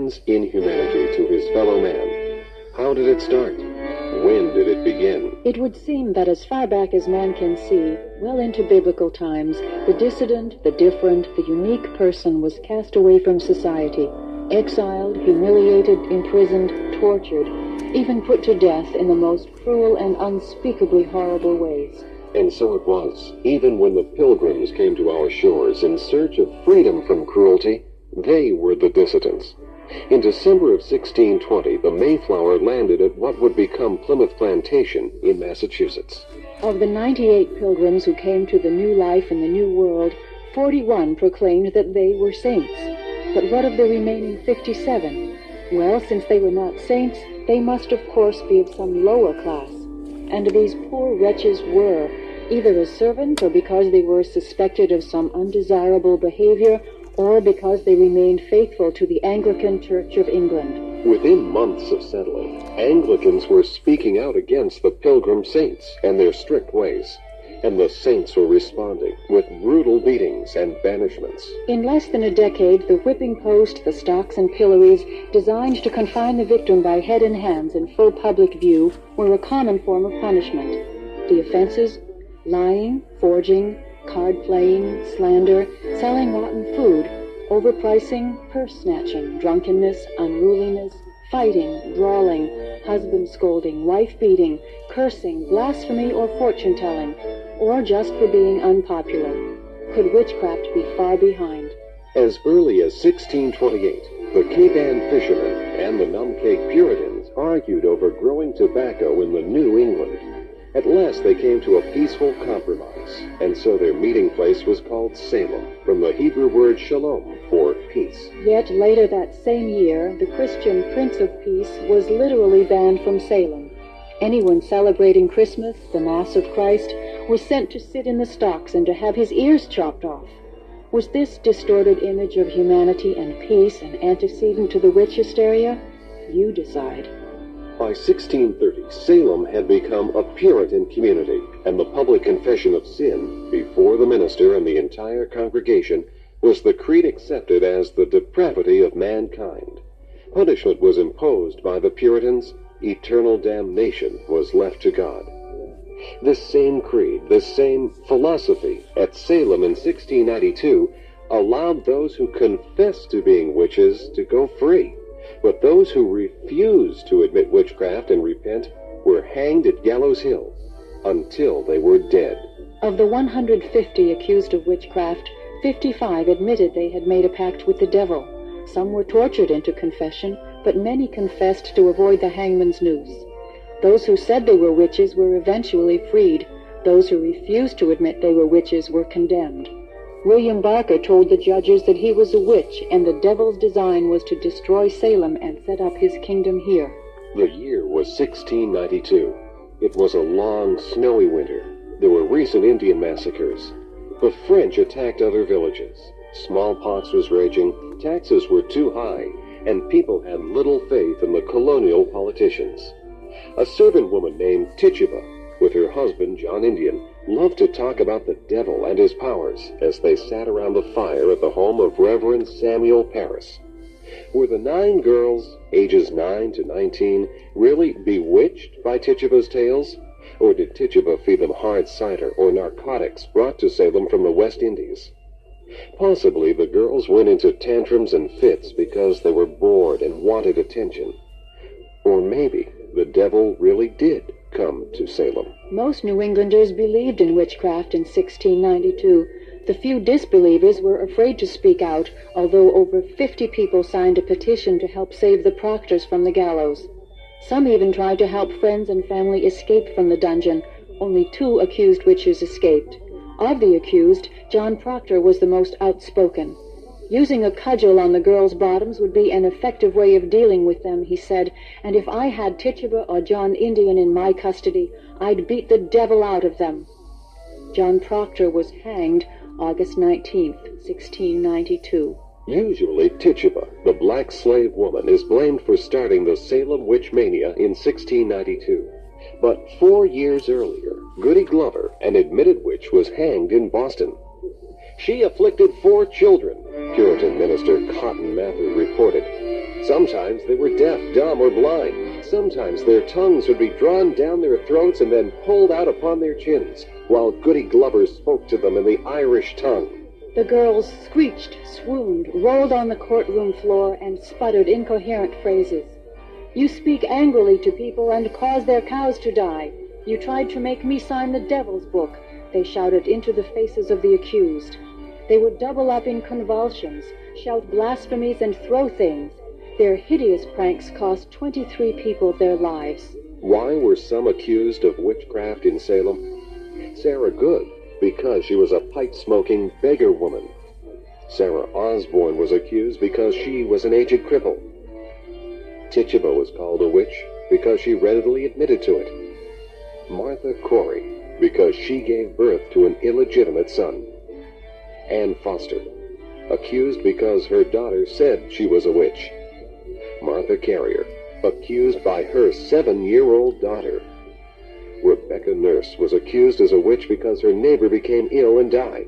man's inhumanity to his fellow man. How did it start? When did it begin? It would seem that as far back as man can see, well into biblical times, the dissident, the different, the unique person was cast away from society, exiled, humiliated, imprisoned, tortured, even put to death in the most cruel and unspeakably horrible ways. And so it was. Even when the Pilgrims came to our shores in search of freedom from cruelty, they were the dissidents. In December of 1620, the Mayflower landed at what would become Plymouth Plantation in Massachusetts. Of the 98 pilgrims who came to the new life in the New World, 41 proclaimed that they were saints. But what of the remaining 57? Well, since they were not saints, they must of course be of some lower class. And these poor wretches were, either as servants or because they were suspected of some undesirable behavior, or because they remained faithful to the Anglican Church of England. Within months of settling, Anglicans were speaking out against the Pilgrim saints and their strict ways, and the saints were responding with brutal beatings and banishments. In less than a decade, the whipping post, the stocks and pillories, designed to confine the victim by head and hands in full public view, were a common form of punishment. The offenses: lying, forging, card-playing, slander, selling rotten food, overpricing, purse-snatching, drunkenness, unruliness, fighting, brawling, husband-scolding, wife-beating, cursing, blasphemy, or fortune-telling, or just for being unpopular. Could witchcraft be far behind? As early as 1628, the Cape Ann fishermen and the Numcake Puritans argued over growing tobacco in the New England. At last they came to a peaceful compromise, and so their meeting place was called Salem, from the Hebrew word shalom, for peace. Yet later that same year, the Christian Prince of Peace was literally banned from Salem. Anyone celebrating Christmas, the Mass of Christ, was sent to sit in the stocks and to have his ears chopped off. Was this distorted image of humanity and peace an antecedent to the witch hysteria? You decide. By 1630, Salem had become a Puritan community, and the public confession of sin before the minister and the entire congregation was the creed accepted as the depravity of mankind. Punishment was imposed by the Puritans. Eternal damnation was left to God. This same creed, this same philosophy at Salem in 1692 allowed those who confessed to being witches to go free. But those who refused to admit witchcraft and repent were hanged at Gallows Hill until they were dead. Of the 150 accused of witchcraft, 55 admitted they had made a pact with the devil. Some were tortured into confession, but many confessed to avoid the hangman's noose. Those who said they were witches were eventually freed. Those who refused to admit they were witches were condemned. William Barker told the judges that he was a witch, and the devil's design was to destroy Salem and set up his kingdom here. The year was 1692. It was a long, snowy winter. There were recent Indian massacres. The French attacked other villages. Smallpox was raging, taxes were too high, and people had little faith in the colonial politicians. A servant woman named Tituba, with her husband, John Indian, loved to talk about the devil and his powers as they sat around the fire at the home of Reverend Samuel Parris. Were the 9 girls, ages 9 to 19, really bewitched by Tituba's tales? Or did Tituba feed them hard cider or narcotics brought to Salem from the West Indies? Possibly the girls went into tantrums and fits because they were bored and wanted attention. Or maybe the devil really did come to Salem. Most New Englanders believed in witchcraft in 1692. The few disbelievers were afraid to speak out, although over 50 people signed a petition to help save the Proctors from the gallows. Some even tried to help friends and family escape from the dungeon. Only 2 accused witches escaped. Of the accused, John Proctor was the most outspoken. Using a cudgel on the girls' bottoms would be an effective way of dealing with them, he said, and if I had Tituba or John Indian in my custody, I'd beat the devil out of them. John Proctor was hanged August 19th, 1692. Usually Tituba, the black slave woman, is blamed for starting the Salem witch mania in 1692. But 4 years earlier, Goody Glover, an admitted witch, was hanged in Boston. She afflicted 4 children, Puritan minister Cotton Mather reported. Sometimes they were deaf, dumb, or blind. Sometimes their tongues would be drawn down their throats and then pulled out upon their chins, while Goody Glover spoke to them in the Irish tongue. The girls screeched, swooned, rolled on the courtroom floor, and sputtered incoherent phrases. You speak angrily to people and cause their cows to die. You tried to make me sign the devil's book, they shouted into the faces of the accused. They would double up in convulsions, shout blasphemies, and throw things. Their hideous pranks cost 23 people their lives. Why were some accused of witchcraft in Salem? Sarah Good, because she was a pipe-smoking beggar woman. Sarah Osborne was accused because she was an aged cripple. Tituba was called a witch because she readily admitted to it. Martha Corey, because she gave birth to an illegitimate son. Ann Foster, accused because her daughter said she was a witch. Martha Carrier, accused by her 7-year-old daughter. Rebecca Nurse was accused as a witch because her neighbor became ill and died.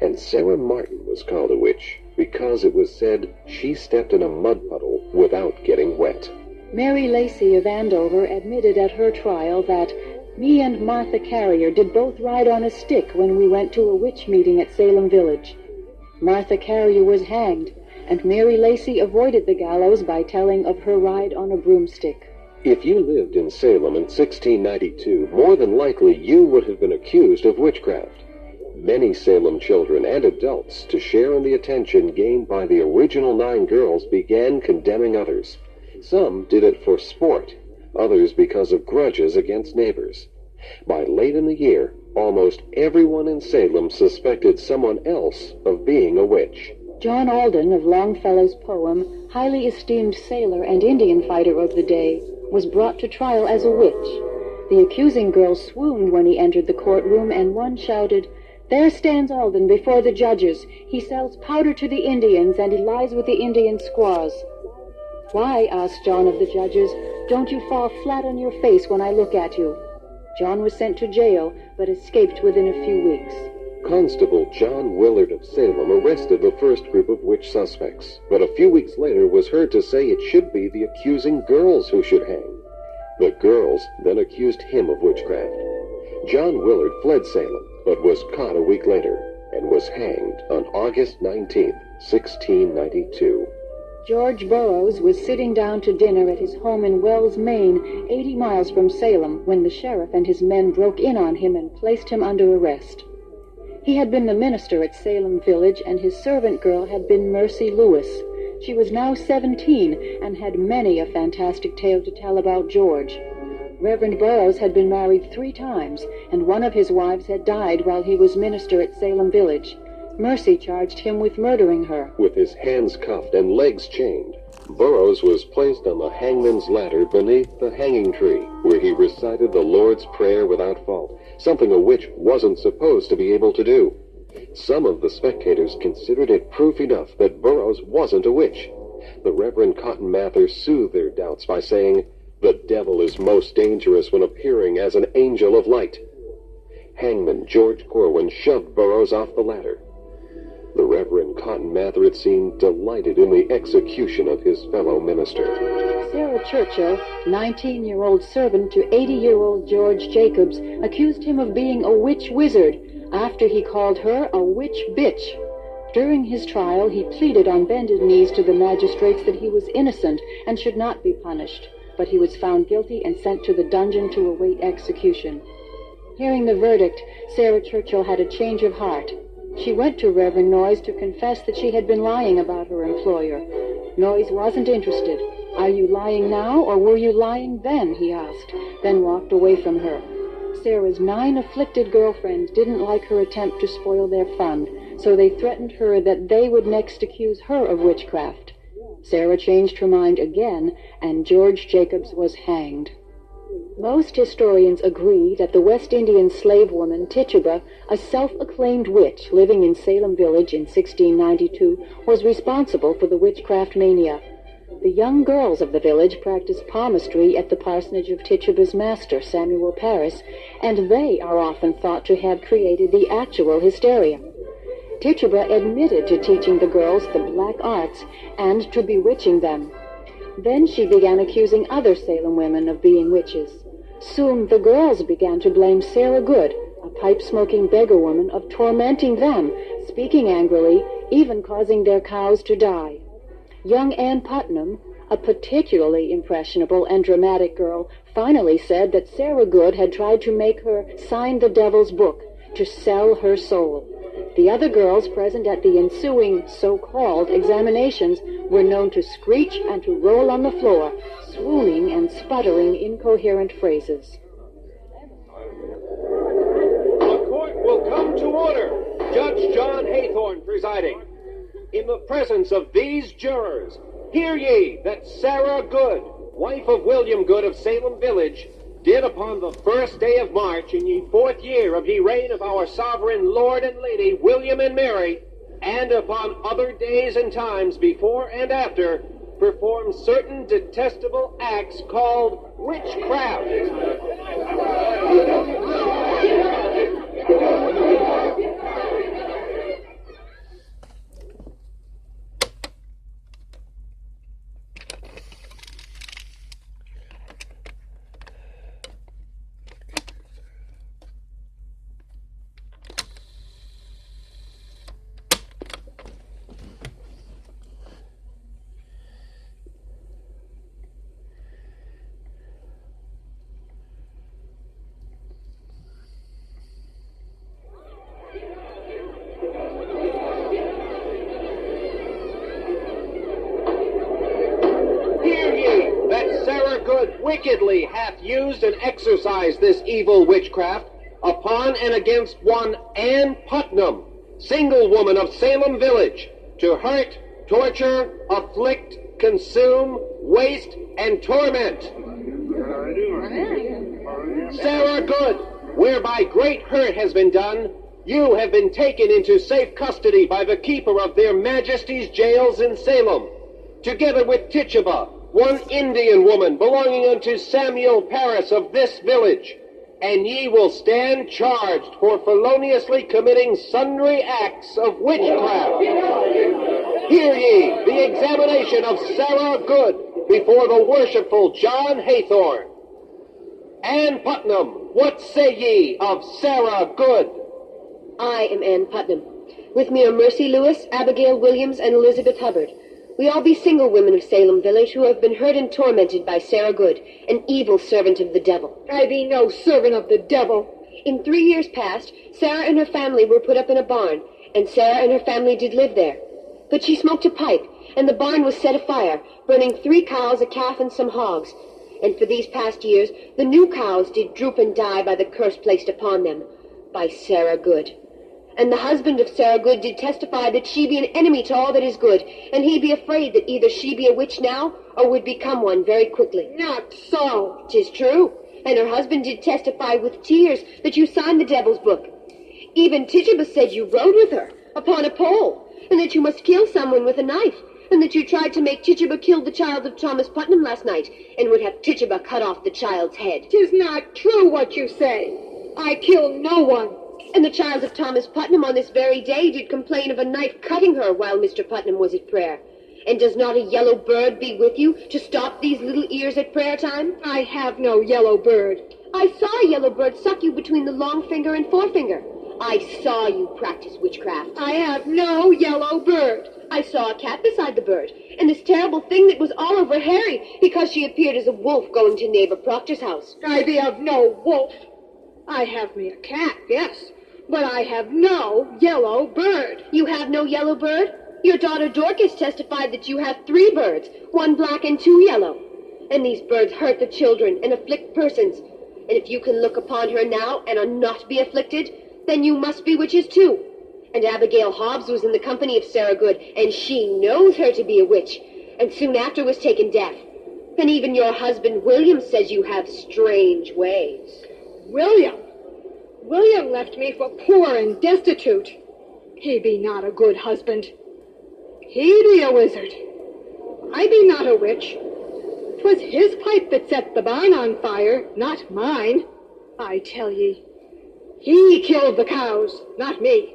And Sarah Martin was called a witch because it was said she stepped in a mud puddle without getting wet. Mary Lacey of Andover admitted at her trial that me and Martha Carrier did both ride on a stick when we went to a witch meeting at Salem Village. Martha Carrier was hanged, and Mary Lacey avoided the gallows by telling of her ride on a broomstick. If you lived in Salem in 1692, more than likely you would have been accused of witchcraft. Many Salem children and adults, to share in the attention gained by the original 9 girls, began condemning others. Some did it for sport, others because of grudges against neighbors. By late in the year, almost everyone in Salem suspected someone else of being a witch. John Alden of Longfellow's poem, highly esteemed sailor and Indian fighter of the day, was brought to trial as a witch. The accusing girls swooned when he entered the courtroom, and one shouted, "There stands Alden before the judges. He sells powder to the Indians, and he lies with the Indian squaws." "Why," asked John of the judges, "don't you fall flat on your face when I look at you?" John was sent to jail, but escaped within a few weeks. Constable John Willard of Salem arrested the first group of witch suspects, but a few weeks later was heard to say it should be the accusing girls who should hang. The girls then accused him of witchcraft. John Willard fled Salem, but was caught a week later and was hanged on August 19th, 1692. George Burroughs was sitting down to dinner at his home in Wells, Maine, 80 miles from Salem, when the sheriff and his men broke in on him and placed him under arrest. He had been the minister at Salem Village, and his servant girl had been Mercy Lewis. She was now 17 and had many a fantastic tale to tell about George. Reverend Burroughs had been married 3 times, and one of his wives had died while he was minister at Salem Village. Mercy charged him with murdering her. With his hands cuffed and legs chained, Burroughs was placed on the hangman's ladder beneath the hanging tree, where he recited the Lord's Prayer without fault, something a witch wasn't supposed to be able to do. Some of the spectators considered it proof enough that Burroughs wasn't a witch. The Reverend Cotton Mather soothed their doubts by saying, "The devil is most dangerous when appearing as an angel of light." Hangman George Corwin shoved Burroughs off the ladder. The Reverend Cotton Mather, it seemed, delighted in the execution of his fellow minister. Sarah Churchill, 19-year-old servant to 80-year-old George Jacobs, accused him of being a witch wizard after he called her a witch bitch. During his trial, he pleaded on bended knees to the magistrates that he was innocent and should not be punished, but he was found guilty and sent to the dungeon to await execution. Hearing the verdict, Sarah Churchill had a change of heart. She went to Reverend Noyes to confess that she had been lying about her employer. Noyes wasn't interested. "Are you lying now, or were you lying then?" he asked, then walked away from her. Sarah's 9 afflicted girlfriends didn't like her attempt to spoil their fun, so they threatened her that they would next accuse her of witchcraft. Sarah changed her mind again, and George Jacobs was hanged. Most historians agree that the West Indian slave woman Tituba, a self-acclaimed witch living in Salem Village in 1692, was responsible for the witchcraft mania. The young girls of the village practiced palmistry at the parsonage of Tituba's master, Samuel Parris, and they are often thought to have created the actual Hysteria. Tituba admitted to teaching the girls the black arts and to bewitching them. Then she began accusing other Salem women of being witches. Soon the girls began to blame Sarah Good, a pipe-smoking beggar woman, of tormenting them, speaking angrily, even causing their cows to die. Young Ann Putnam, a particularly impressionable and dramatic girl, finally said that Sarah Good had tried to make her sign the devil's book to sell her soul. The other girls present at the ensuing so-called examinations were known to screech and to roll on the floor, swooning and sputtering incoherent phrases. The court will come to order. Judge John Haythorne presiding. In the presence of these jurors, hear ye that Sarah Good, wife of William Good of Salem Village, did upon the first day of March in ye 4th year of ye reign of our sovereign Lord and Lady William and Mary, and upon other days and times before and after, perform certain detestable acts called witchcraft. Wickedly hath used and exercised this evil witchcraft upon and against one Ann Putnam, single woman of Salem Village, to hurt, torture, afflict, consume, waste, and torment. Sarah Good, whereby great hurt has been done, you have been taken into safe custody by the keeper of their majesties' jails in Salem, together with Tituba, one Indian woman belonging unto Samuel Parris of this village, and ye will stand charged for feloniously committing sundry acts of witchcraft. Hear ye the examination of Sarah Good before the worshipful John Haythorne. Ann Putnam, what say ye of Sarah Good? I am Ann Putnam. With me are Mercy Lewis, Abigail Williams, and Elizabeth Hubbard. We all be single women of Salem Village who have been hurt and tormented by Sarah Good, an evil servant of the devil. I be no servant of the devil. In 3 years past, Sarah and her family were put up in a barn, and Sarah and her family did live there. But she smoked a pipe, and the barn was set afire, burning 3 cows, a calf, and some hogs. And for these past years, the new cows did droop and die by the curse placed upon them, by Sarah Good. And the husband of Sarah Good did testify that she be an enemy to all that is good, and he be afraid that either she be a witch now, or would become one very quickly. Not so. 'Tis true. And her husband did testify with tears that you signed the devil's book. Even Tituba said you rode with her upon a pole, and that you must kill someone with a knife, and that you tried to make Tituba kill the child of Thomas Putnam last night, and would have Tituba cut off the child's head. 'Tis not true what you say. I killed no one. And the child of Thomas Putnam on this very day did complain of a knife cutting her while Mr. Putnam was at prayer. And does not a yellow bird be with you to stop these little ears at prayer time? I have no yellow bird. I saw a yellow bird suck you between the long finger and forefinger. I saw you practice witchcraft. I have no yellow bird. I saw a cat beside the bird, and this terrible thing that was all over Harry, because she appeared as a wolf going to neighbor Proctor's house. I be of no wolf. I have me a cat, yes, but I have no yellow bird. You have no yellow bird? Your daughter Dorcas testified that you have 3 birds, 1 black and 2 yellow. And these birds hurt the children and afflict persons. And if you can look upon her now and are not be afflicted, then you must be witches too. And Abigail Hobbs was in the company of Sarah Good, and she knows her to be a witch, and soon after was taken deaf. And even your husband William says you have strange ways. William left me for poor and destitute. He be not a good husband. He be a wizard. I be not a witch. 'Twas his pipe that set the barn on fire, not mine. I tell ye, he killed the cows, not me.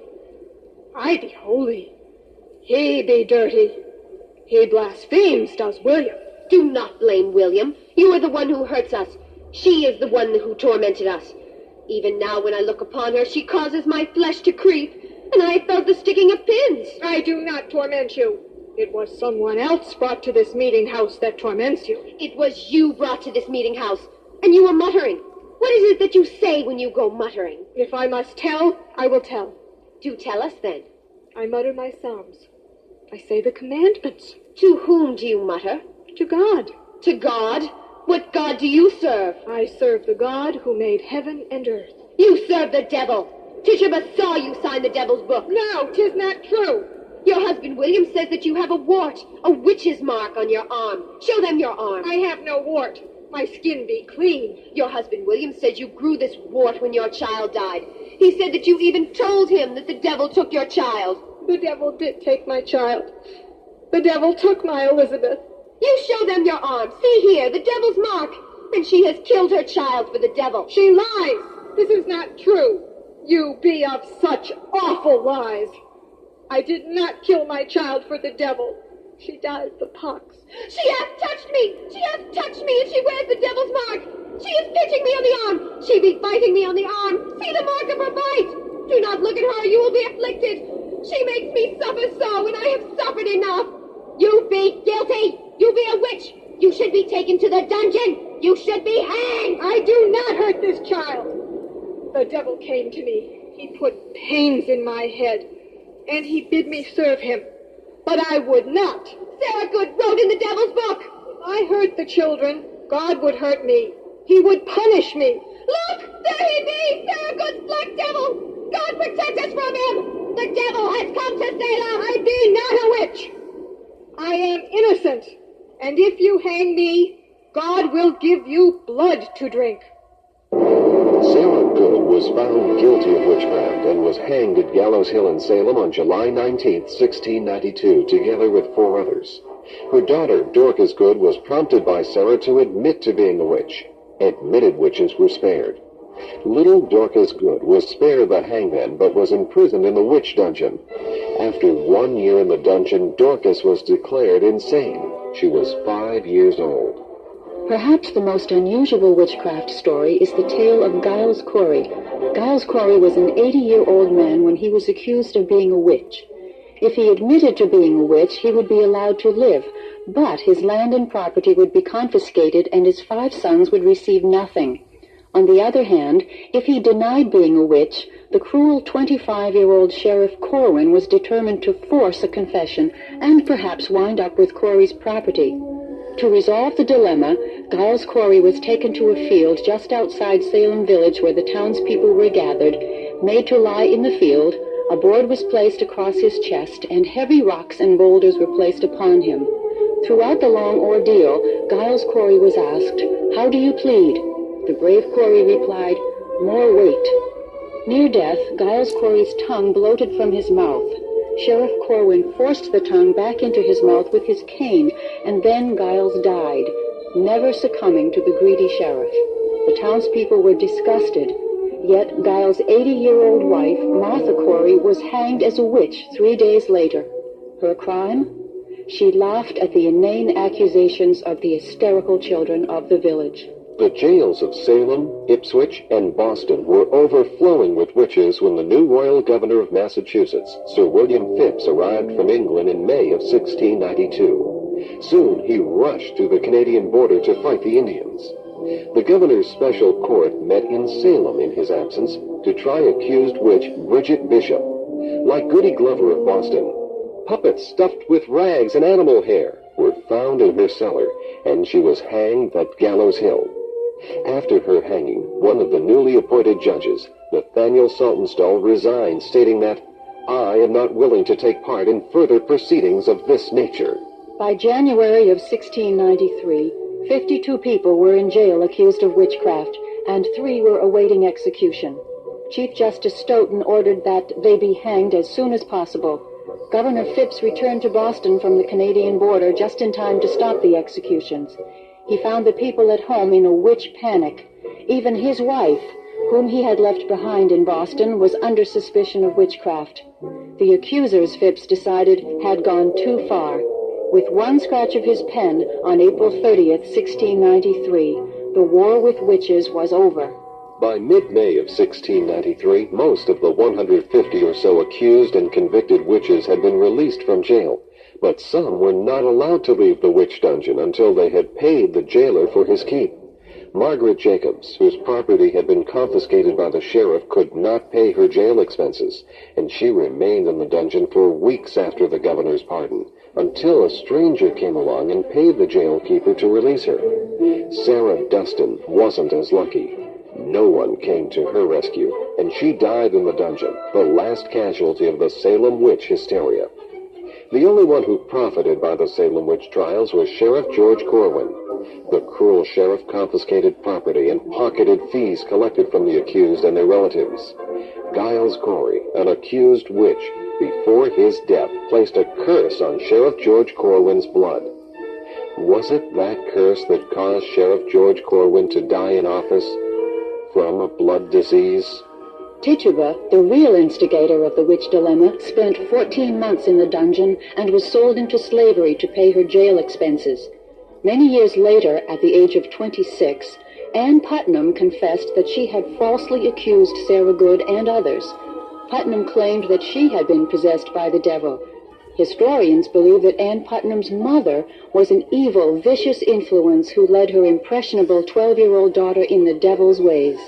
I be holy. He be dirty. He blasphemes, does William. Do not blame William. You are the one who hurts us. She is the one who tormented us. Even now when I look upon her, she causes my flesh to creep, and I felt the sticking of pins. I do not torment you. It was someone else brought to this meeting house that torments you. It was you brought to this meeting house, and you were muttering. What is it that you say when you go muttering? If I must tell, I will tell. Do tell us then. I mutter my psalms. I say the commandments. To whom do you mutter? To God. To God? What God do you serve? I serve the God who made heaven and earth. You serve the devil. Tituba saw you sign the devil's book. No, 'tis not true. Your husband William says that you have a wart, a witch's mark on your arm. Show them your arm. I have no wart. My skin be clean. Your husband William says you grew this wart when your child died. He said that you even told him that the devil took your child. The devil did take my child. The devil took my Elizabeth. You show them your arm. See here, the devil's mark. And she has killed her child for the devil. She lies. This is not true. You be of such awful lies. I did not kill my child for the devil. She died of the pox. She hath touched me. She hath touched me, and she wears the devil's mark. She is pinching me on the arm. She be biting me on the arm. See the mark of her bite. Do not look at her. You will be afflicted. She makes me suffer so, and I have suffered enough. You be guilty. You be a witch. You should be taken to the dungeon. You should be hanged. I do not hurt this child. The devil came to me. He put pains in my head, and he bid me serve him. But I would not. Sarah Good wrote in the devil's book. If I hurt the children, God would hurt me. He would punish me. Look, there he be, Sarah Good's black devil. God protect us from him. The devil has come to Salem. I be not a witch. I am innocent. And if you hang me, God will give you blood to drink. Sarah Good was found guilty of witchcraft and was hanged at Gallows Hill in Salem on July 19, 1692, together with 4 others. Her daughter, Dorcas Good, was prompted by Sarah to admit to being a witch. Admitted witches were spared. Little Dorcas Good was spared the hangman, but was imprisoned in the witch dungeon. After 1 year in the dungeon, Dorcas was declared insane. She was 5 years old. Perhaps the most unusual witchcraft story is the tale of Giles Corey. Giles Corey was an 80-year-old man when he was accused of being a witch. If he admitted to being a witch, he would be allowed to live, but his land and property would be confiscated and his 5 sons would receive nothing. On the other hand, if he denied being a witch, the cruel 25-year-old Sheriff Corwin was determined to force a confession and perhaps wind up with Corey's property. To resolve the dilemma, Giles Corey was taken to a field just outside Salem village where the townspeople were gathered, made to lie in the field, a board was placed across his chest, and heavy rocks and boulders were placed upon him. Throughout the long ordeal, Giles Corey was asked, "How do you plead?" The brave Corey replied, "More weight." Near death, Giles Corey's tongue bloated from his mouth. Sheriff Corwin forced the tongue back into his mouth with his cane, and then Giles died, never succumbing to the greedy sheriff. The townspeople were disgusted, yet Giles' 80-year-old wife, Martha Corey, was hanged as a witch 3 days later. Her crime? She laughed at the inane accusations of the hysterical children of the village. The jails of Salem, Ipswich, and Boston were overflowing with witches when the new royal governor of Massachusetts, Sir William Phips, arrived from England in May of 1692. Soon he rushed to the Canadian border to fight the Indians. The governor's special court met in Salem in his absence to try accused witch Bridget Bishop. Like Goody Glover of Boston, puppets stuffed with rags and animal hair were found in her cellar, and she was hanged at Gallows Hill. After her hanging, one of the newly appointed judges, Nathaniel Saltonstall, resigned, stating that, "I am not willing to take part in further proceedings of this nature." By January of 1693, 52 people were in jail accused of witchcraft, and 3 were awaiting execution. Chief Justice Stoughton ordered that they be hanged as soon as possible. Governor Phips returned to Boston from the Canadian border just in time to stop the executions. He found the people at home in a witch panic. Even his wife, whom he had left behind in Boston, was under suspicion of witchcraft. the accuser's Phipps decided had gone too far. With one scratch of his pen on April 30th, 1693, the war with witches was over. By mid-May of 1693, most of the 150 or so accused and convicted witches had been released from jail, but some were not allowed to leave the witch dungeon until they had paid the jailer for his keep. Margaret Jacobs, whose property had been confiscated by the sheriff, could not pay her jail expenses, and she remained in the dungeon for weeks after the governor's pardon, until a stranger came along and paid the jailkeeper to release her. Sarah Dustin wasn't as lucky. No one came to her rescue, and she died in the dungeon, the last casualty of the Salem witch hysteria. The only one who profited by the Salem witch trials was Sheriff George Corwin. The cruel sheriff confiscated property and pocketed fees collected from the accused and their relatives. Giles Corey, an accused witch, before his death, placed a curse on Sheriff George Corwin's blood. Was it that curse that caused Sheriff George Corwin to die in office from a blood disease? Tituba, the real instigator of the witch dilemma, spent 14 months in the dungeon and was sold into slavery to pay her jail expenses. Many years later, at the age of 26, Ann Putnam confessed that she had falsely accused Sarah Good and others. Putnam claimed that she had been possessed by the devil. Historians believe that Ann Putnam's mother was an evil, vicious influence who led her impressionable 12-year-old daughter in the devil's ways.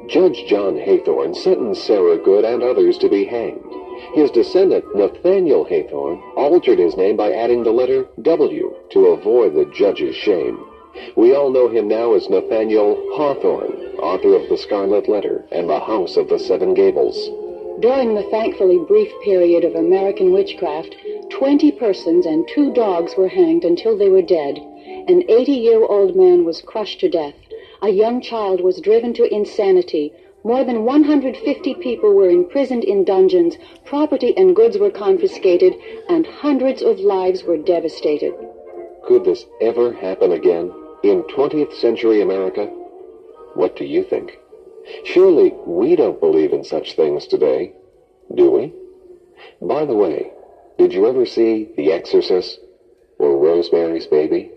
Judge John Haythorne sentenced Sarah Good and others to be hanged. His descendant, Nathaniel Haythorne, altered his name by adding the letter W to avoid the judge's shame. We all know him now as Nathaniel Hawthorne, author of The Scarlet Letter and The House of the Seven Gables. During the thankfully brief period of American witchcraft, 20 persons and 2 dogs were hanged until they were dead. An 80-year-old man was crushed to death. A young child was driven to insanity. More than 150 people were imprisoned in dungeons, property and goods were confiscated, and hundreds of lives were devastated. Could this ever happen again in 20th century America? What do you think? Surely we don't believe in such things today, do we? By the way, did you ever see The Exorcist or Rosemary's Baby?